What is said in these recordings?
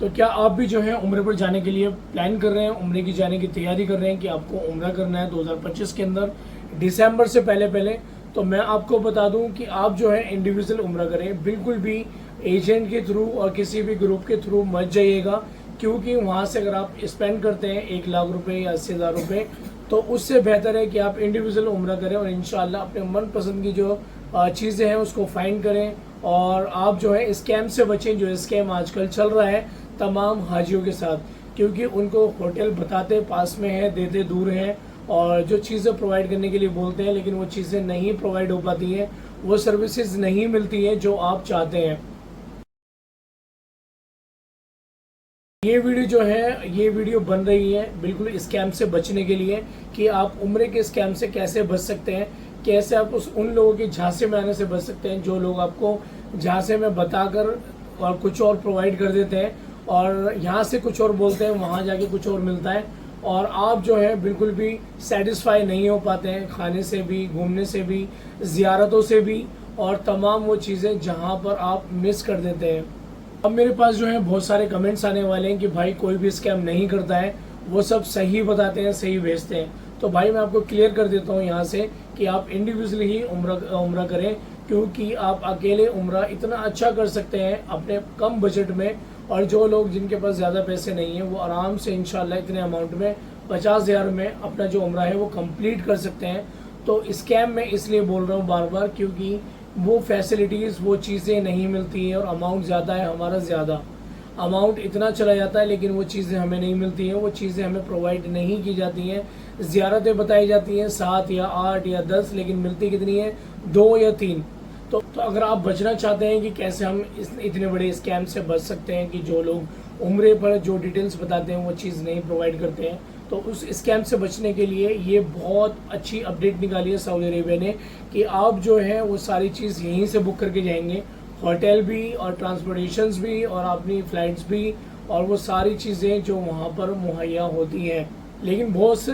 तो क्या आप भी जो है उम्र पर जाने के लिए प्लान कर रहे हैं, उम्र की जाने की तैयारी कर रहे हैं कि आपको उम्र करना है 2025 के अंदर दिसंबर से पहले पहले, तो मैं आपको बता दूं कि आप जो है इंडिविजुअल उम्र करें, बिल्कुल भी एजेंट के थ्रू और किसी भी ग्रुप के थ्रू मत जाइएगा। क्योंकि वहाँ से अगर आप स्पेंड करते हैं 1 लाख रुपए या 80,000 रुपये, तो उससे बेहतर है कि आप इंडिविजुअल उम्र करें और इंशाल्लाह अपने मनपसंद की जो चीज़ें हैं उसको फाइंड करें। और आप जो है स्कैम से बचें, जो स्कैम आजकल चल रहा है तमाम हाजियों के साथ, क्योंकि उनको होटल बताते पास में है, देते दूर हैं, और जो चीज़ें प्रोवाइड करने के लिए बोलते हैं लेकिन वो चीज़ें नहीं प्रोवाइड हो पाती हैं, वो सर्विसेज नहीं मिलती हैं जो आप चाहते हैं। ये वीडियो जो है, ये वीडियो बन रही है बिल्कुल स्कैम से बचने के लिए कि आप उम्र के स्कैम से कैसे बच सकते हैं, कैसे आप उन लोगों के झांसे में आने से बच सकते हैं जो लोग आपको झांसे में बताकर और कुछ और प्रोवाइड कर देते हैं, और यहाँ से कुछ और बोलते हैं, वहाँ जाके कुछ और मिलता है, और आप जो है बिल्कुल भी सेटिस्फाई नहीं हो पाते हैं, खाने से भी, घूमने से भी, ज़ियारतों से भी, और तमाम वो चीज़ें जहाँ पर आप मिस कर देते हैं। अब मेरे पास जो है बहुत सारे कमेंट्स आने वाले हैं कि भाई कोई भी स्कैम नहीं करता है, वो सब सही बताते हैं, सही भेजते हैं। तो भाई मैं आपको क्लियर कर देता हूँ यहाँ से कि आप इंडिविजुअली ही उम्र करें, क्योंकि आप अकेले उम्र इतना अच्छा कर सकते हैं अपने कम बजट में। और जो लोग जिनके पास ज़्यादा पैसे नहीं हैं वो आराम से इंशाल्लाह इतने अमाउंट में 50,000 में अपना जो उम्र है वो कंप्लीट कर सकते हैं। तो स्कैम में इसलिए बोल रहा हूँ बार बार, क्योंकि वो फैसिलिटीज़, वो चीज़ें नहीं मिलती हैं, और अमाउंट ज़्यादा है, हमारा ज़्यादा अमाउंट इतना चला जाता है लेकिन वो चीज़ें हमें नहीं मिलती हैं, वो चीज़ें हमें प्रोवाइड नहीं की जाती हैं। ज़ियारतें बताई जाती हैं 7 या 8 या 10, लेकिन मिलती कितनी है, 2 या 3। तो अगर आप बचना चाहते हैं कि कैसे हम इतने बड़े स्कैम से बच सकते हैं कि जो लोग उम्रे पर जो डिटेल्स बताते हैं वो चीज़ नहीं प्रोवाइड करते हैं, तो उस स्कैम से बचने के लिए ये बहुत अच्छी अपडेट निकाली है सऊदी अरेबिया ने कि आप जो है वो सारी चीज़ यहीं से बुक करके जाएंगे, होटल भी और ट्रांसपोर्टेशंस भी और अपनी फ़्लाइट्स भी, और वो सारी चीज़ें जो वहाँ पर मुहैया होती हैं। लेकिन बहुत से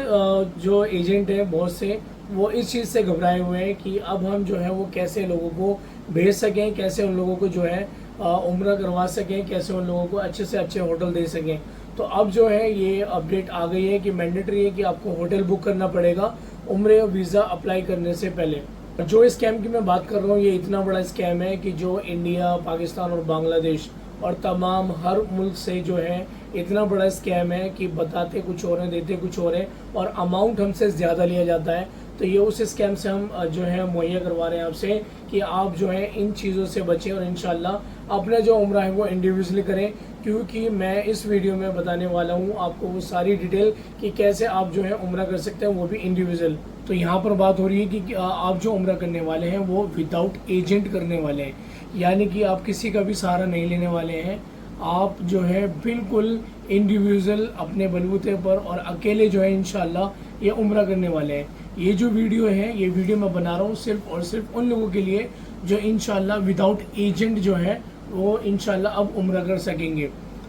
जो एजेंट हैं, बहुत से वो इस चीज़ से घबराए हुए हैं कि अब हम जो है वो कैसे लोगों को भेज सकें, कैसे उन लोगों को जो है उम्रा करवा सकें, कैसे उन लोगों को अच्छे से अच्छे होटल दे सकें। तो अब जो है ये अपडेट आ गई है कि मैंडेटरी है कि आपको होटल बुक करना पड़ेगा उम्रे वीज़ा अप्लाई करने से पहले। जो स्कैम की मैं बात कर रहा हूँ ये इतना बड़ा स्कैम है कि जो इंडिया, पाकिस्तान और बांग्लादेश और तमाम हर मुल्क से जो है इतना बड़ा स्कैम है कि बताते कुछ और हैं, देते कुछ और हैं, और अमाउंट हमसे ज़्यादा लिया जाता है। तो ये उस स्कैम से हम जो है मुहैया करवा रहे हैं आपसे कि आप जो है इन चीज़ों से बचें और इंशाल्लाह अपना जो उम्र है वो इंडिविजुअली करें। क्योंकि मैं इस वीडियो में बताने वाला हूँ आपको वो सारी डिटेल कि कैसे आप जो है उम्र कर सकते हैं, वो भी इंडिविजुअल। तो यहाँ पर बात हो रही है कि आप जो उम्र करने वाले हैं वो विदाउट एजेंट करने वाले हैं, यानी कि आप किसी का भी सहारा नहीं लेने वाले हैं। आप जो है बिल्कुल इंडिविजुअल अपने बलबूते पर और अकेले जो है इंशाल्लाह ये उम्र करने वाले हैं। ये जो वीडियो है, ये वीडियो मैं बना रहा हूँ सिर्फ और सिर्फ उन लोगों के लिए जो इंशाल्लाह विदाउट एजेंट जो है वो इंशाल्लाह अब उम्र कर सकेंगे।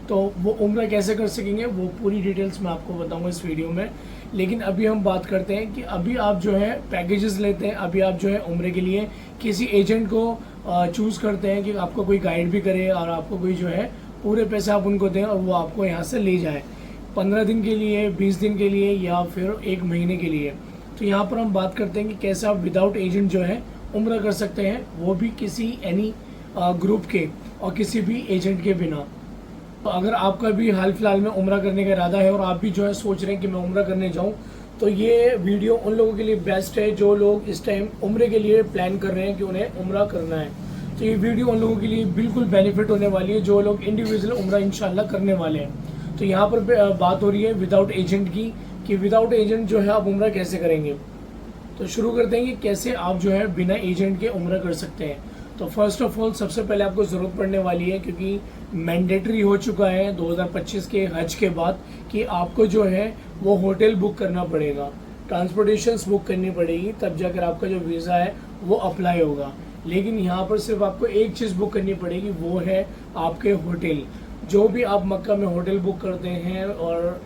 तो वो उम्र कैसे कर सकेंगे वो पूरी डिटेल्स मैं आपको बताऊंगा इस वीडियो में। लेकिन अभी हम बात करते हैं कि अभी आप जो है पैकेजेस लेते हैं, अभी आप जो है उम्र के लिए किसी एजेंट को चूज़ करते हैं कि आपको कोई गाइड भी करे और आपको कोई जो है पूरे पैसे आप उनको दें और वो आपको यहाँ से ले जाए 15 दिन के लिए, 20 दिन के लिए या फिर 1 महीने के लिए। तो यहाँ पर हम बात करते हैं कि कैसे आप विदाउट एजेंट जो है उम्र कर सकते हैं, वो भी किसी एनी ग्रुप के और किसी भी एजेंट के बिना। तो अगर आपका भी हाल फिलहाल में उम्र करने का इरादा है और आप भी जो है सोच रहे हैं कि मैं उम्र करने जाऊं, तो ये वीडियो उन लोगों के लिए बेस्ट है जो लोग इस टाइम उम्र के लिए प्लान कर रहे हैं कि उन्हें उम्र करना है। तो ये वीडियो उन लोगों के लिए बिल्कुल बेनिफिट होने वाली है जो लोग इंडिविजुअल उम्र इंशाल्लाह करने वाले हैं। तो यहाँ पर बात हो रही है विदाउट एजेंट की कि विदाउट एजेंट जो है आप उम्र कैसे करेंगे। तो शुरू करते हैं कि कैसे आप जो है बिना एजेंट के उम्र कर सकते हैं। तो फर्स्ट ऑफ ऑल सबसे पहले आपको ज़रूरत पड़ने वाली है, क्योंकि मैंडेटरी हो चुका है 2025 के हज के बाद कि आपको जो है वो होटल बुक करना पड़ेगा, ट्रांसपोर्टेशंस बुक करनी पड़ेगी, तब जाकर आपका जो वीज़ा है वो अप्लाई होगा। लेकिन यहाँ पर सिर्फ आपको एक चीज़ बुक करनी पड़ेगी, वो है आपके होटल। जो भी आप मक्का में होटल बुक करते हैं और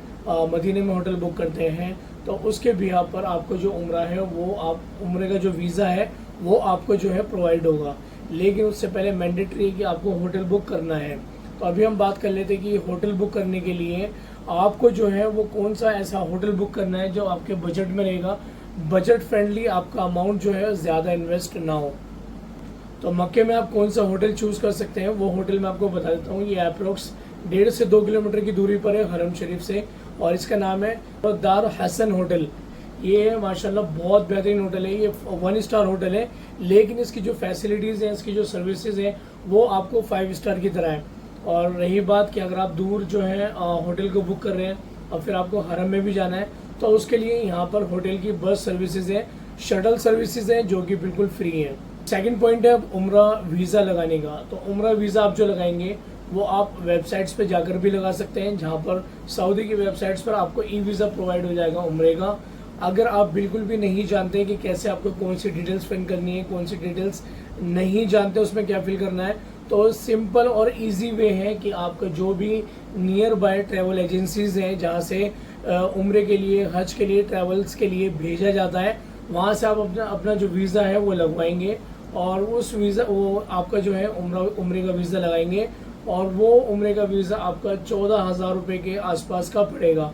मदीने में होटल बुक करते हैं, तो उसके बिहाफ पर आपको जो उम्र है वो आप उम्र का जो वीज़ा है वो आपको जो है प्रोवाइड होगा। लेकिन उससे पहले मैंडेटरी है कि आपको होटल बुक करना है। तो अभी हम बात कर लेते हैं कि होटल बुक करने के लिए आपको जो है वो कौन सा ऐसा होटल बुक करना है जो आपके बजट में रहेगा, बजट फ्रेंडली, आपका अमाउंट जो है ज़्यादा इन्वेस्ट ना हो। तो मक्के में आप कौन सा होटल चूज़ कर सकते हैं वो होटल मैं आपको बता देता हूँ। ये अप्रोक्स 1.5 से 2 किलोमीटर की दूरी पर है हरम शरीफ से, और इसका नाम है दार हसन होटल। ये माशाल्लाह बहुत बेहतरीन होटल है, ये 1 स्टार होटल है, लेकिन इसकी जो फैसिलिटीज़ हैं, इसकी जो सर्विसेज हैं वो आपको 5 स्टार की तरह है। और रही बात कि अगर आप दूर जो है होटल को बुक कर रहे हैं और फिर आपको हरम में भी जाना है, तो उसके लिए यहाँ पर होटल की बस सर्विसेज है, शटल सर्विसेज हैं जो कि बिल्कुल फ्री हैं। सेकंड पॉइंट है उम्रा वीज़ा लगाने का। तो उम्रा वीज़ा आप जो लगाएंगे वो आप वेबसाइट्स पे जाकर भी लगा सकते हैं, जहाँ पर सऊदी की वेबसाइट्स पर आपको ई वीज़ा प्रोवाइड हो जाएगा उम्रे का। अगर आप बिल्कुल भी नहीं जानते कि कैसे आपको कौन सी डिटेल्स फिल करनी है, कौन सी डिटेल्स नहीं जानते उसमें क्या फिल करना है, तो सिंपल और इजी वे है कि आपका जो भी नियर बाय ट्रैवल एजेंसीज हैं जहाँ से उम्रे के लिए, हज के लिए, ट्रैवल्स के लिए भेजा जाता है, वहाँ से आप अपना जो वीज़ा है वो लगवाएंगे, और उस वीज़ा वो आपका जो है उम्रे का वीज़ा लगाएंगे, और वो उम्रे का वीज़ा आपका 14,000 रुपये के आसपास का पड़ेगा।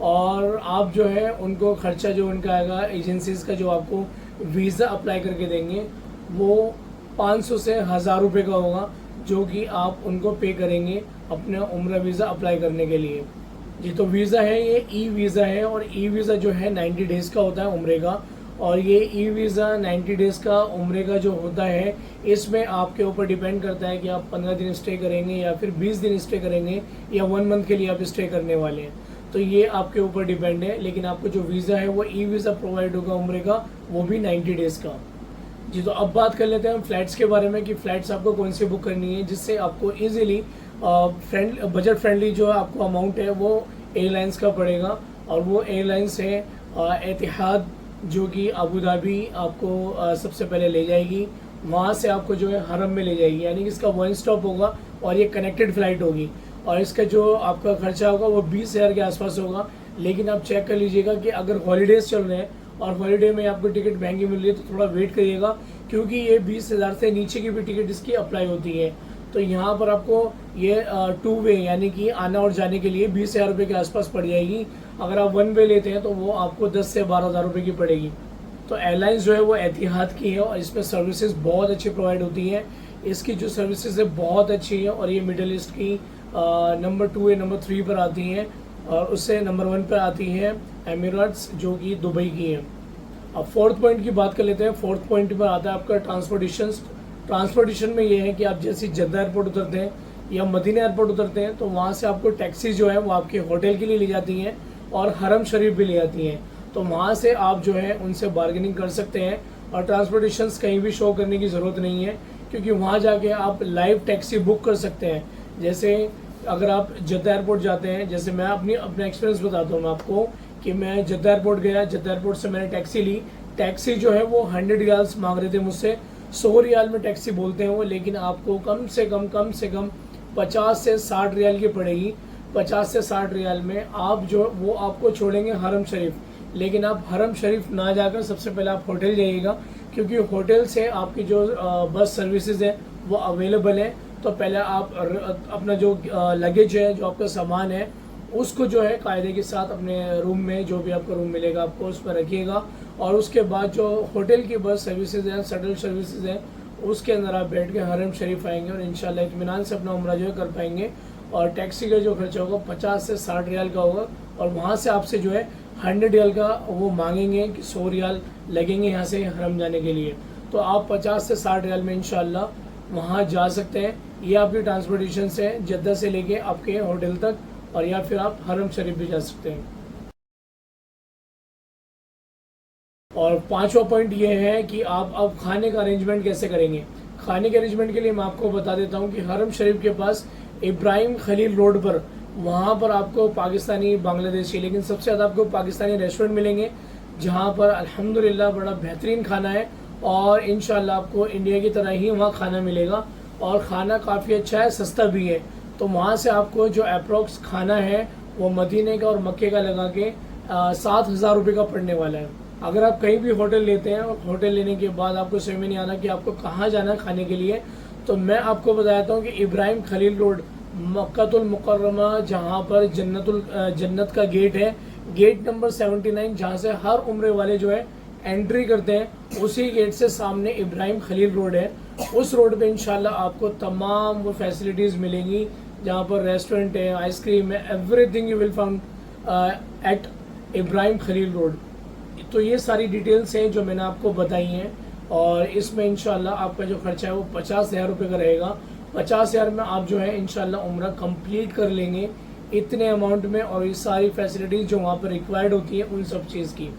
और आप जो है उनको खर्चा जो उनका आएगा एजेंसीज़ का, जो आपको वीज़ा अप्लाई करके देंगे, वो 500 से 1,000 रुपये का होगा, जो कि आप उनको पे करेंगे अपने उम्रा वीज़ा अप्लाई करने के लिए। जी, तो वीज़ा है ये ई वीज़ा है, और ई वीज़ा जो है 90 डेज़ का होता है उम्रे का। और ये ई वीज़ा 90 डेज़ का उम्रे का जो होता है, इसमें आपके ऊपर डिपेंड करता है कि आप 15 दिन स्टे करेंगे या फिर 20 दिन स्टे करेंगे या 1 मंथ के लिए आप स्टे करने वाले हैं, तो ये आपके ऊपर डिपेंड है। लेकिन आपको जो वीज़ा है वो ई वीज़ा प्रोवाइड होगा उम्रे का, वो भी 90 डेज़ का। जी, तो अब बात कर लेते हैं हम फ्लाइट्स के बारे में कि फ़्लाइट्स आपको कौन सी बुक करनी है जिससे आपको ईजिली बजट फ्रेंडली जो आपको अमाउंट है वो एयरलाइंस का पड़ेगा। और वो एयरलाइंस है एतिहाद, जो कि अबू धाबी आपको सबसे पहले ले जाएगी, वहाँ से आपको जो है हरम में ले जाएगी, यानी कि इसका 1 स्टॉप होगा और ये कनेक्टेड फ़्लाइट होगी। और इसका जो आपका खर्चा होगा वो 20,000 के आसपास होगा। लेकिन आप चेक कर लीजिएगा कि अगर हॉलीडेज़ चल रहे हैं और हॉलीडे में आपको टिकट महंगी मिल रही है तो थोड़ा वेट करिएगा, क्योंकि ये 20,000 से नीचे की भी टिकट इसकी अप्लाई होती है। तो यहाँ पर आपको ये 2 वे यानी कि आना और जाने के लिए 20,000 रुपये के आसपास पड़ जाएगी। अगर आप 1 वे लेते हैं तो वो आपको 10 से 12,000 रुपये की पड़ेगी। तो एयरलाइंस जो है वो एतिहाद की है और इसमें सर्विसेज बहुत अच्छी प्रोवाइड होती हैं। इसकी जो सर्विसेज है बहुत अच्छी है, और ये मिडल ईस्ट की नंबर 2 या नंबर 3 पर आती हैं, और उससे नंबर 1 पर आती है एमिरेट्स, जो कि दुबई की है। अब फोर्थ पॉइंट की बात कर लेते हैं। फोर्थ पॉइंट पर आता है आपका ट्रांसपोर्टेशन में ये है कि आप जैसे जद्दा एयरपोर्ट उतरते हैं या मदीना एयरपोर्ट उतरते हैं, तो वहाँ से आपको टैक्सी जो है वो आपके होटल के लिए ले जाती हैं और हरम शरीफ भी ले जाती हैं। तो वहाँ से आप जो है उनसे बार्गेनिंग कर सकते हैं, और ट्रांसपोर्टेशंस कहीं भी शो करने की ज़रूरत नहीं है, क्योंकि वहाँ जाके आप लाइव टैक्सी बुक कर सकते हैं। जैसे अगर आप जद्दा एयरपोर्ट जाते हैं, जैसे मैं अपना एक्सपीरियंस बताता हूँ मैं आपको कि मैं जद्दा एयरपोर्ट गया, जद्दा एयरपोर्ट से मैंने टैक्सी ली। टैक्सी जो है वो 100 रियाल्स मांग रहे थे मुझसे, 100 रियाल में टैक्सी बोलते हैं वो, लेकिन आपको कम से कम 50 से 60 रियाल की पड़ेगी। 50 से 60 रियाल में आप जो वो आपको छोड़ेंगे हरम शरीफ। लेकिन आप हरम शरीफ ना जाकर सबसे पहले आप होटल जाइएगा, क्योंकि होटल से आपकी जो बस सर्विसेज है वो अवेलेबल है। तो पहले आप अपना जो लगेज है, जो आपका सामान है, उसको जो है कायदे के साथ अपने रूम में, जो भी आपका रूम मिलेगा आपको, उस पर रखिएगा। और उसके बाद जो होटल की बस सर्विसेज हैं, शटल सर्विसेज हैं, उसके अंदर आप बैठ के हरम शरीफ आएंगे और इंशाल्लाह इत्मीनान से अपना उम्रा जो है कर पाएंगे। और टैक्सी का जो खर्चा होगा 50 से 60 रियाल का होगा, और वहाँ से आपसे जो है 100 रियाल का वो मांगेंगे कि 100 रियाल लगेंगे यहाँ से हरम जाने के लिए। तो आप 50 से 60 रियाल में इंशाल्लाह वहाँ जा सकते हैं। ये आपकी ट्रांसपोर्टेशन से जद्दा से लेके आपके होटल तक, और या फिर आप हरम शरीफ भी जा सकते हैं। और 5वां पॉइंट ये है कि आप अब खाने का अरेंजमेंट कैसे करेंगे। खाने के अरेंजमेंट के लिए मैं आपको बता देता हूँ कि हरम शरीफ के पास इब्राहिम खलील रोड पर, वहाँ पर आपको पाकिस्तानी, बांग्लादेशी, लेकिन सबसे ज़्यादा आपको पाकिस्तानी रेस्टोरेंट मिलेंगे, जहाँ पर अल्हम्दुलिल्लाह बड़ा बेहतरीन खाना है। और इंशाल्लाह आपको इंडिया की तरह ही वहाँ खाना मिलेगा, और ख़ाना काफ़ी अच्छा है, सस्ता भी है। तो वहाँ से आपको जो अप्रोक्स खाना है वो मदीने का और मक्के का लगा के 7,000 रुपये का पड़ने वाला है। अगर आप कहीं भी होटल लेते हैं और होटल लेने के बाद आपको समझ में नहीं आना कि आपको कहाँ जाना है खाने के लिए, तो मैं आपको बताता हूँ कि इब्राहिम खलील रोड मक्कातुल मुकर्रमा, जहाँ पर जन्नत का गेट है, गेट नंबर 79, जहाँ से हर उम्रे वाले जो है एंट्री करते हैं, उसी गेट से सामने इब्राहिम खलील रोड है। उस रोड पे इंशाल्लाह आपको तमाम वो फैसिलिटीज़ मिलेंगी, जहाँ पर रेस्टोरेंट है, आइसक्रीम है, everything you will found at Ibrahim Khalil road. तो ये सारी डिटेल्स हैं जो मैंने आपको बताई हैं, और इसमें इंशाल्लाह आपका जो खर्चा है वो 50,000 रुपये का रहेगा। 50,000 में आप जो है इंशाल्लाह उम्रा कंप्लीट कर लेंगे इतने अमाउंट में, और ये सारी फैसिलिटीज़ जो वहाँ पर रिक्वायर्ड होती है उन सब चीज़ की।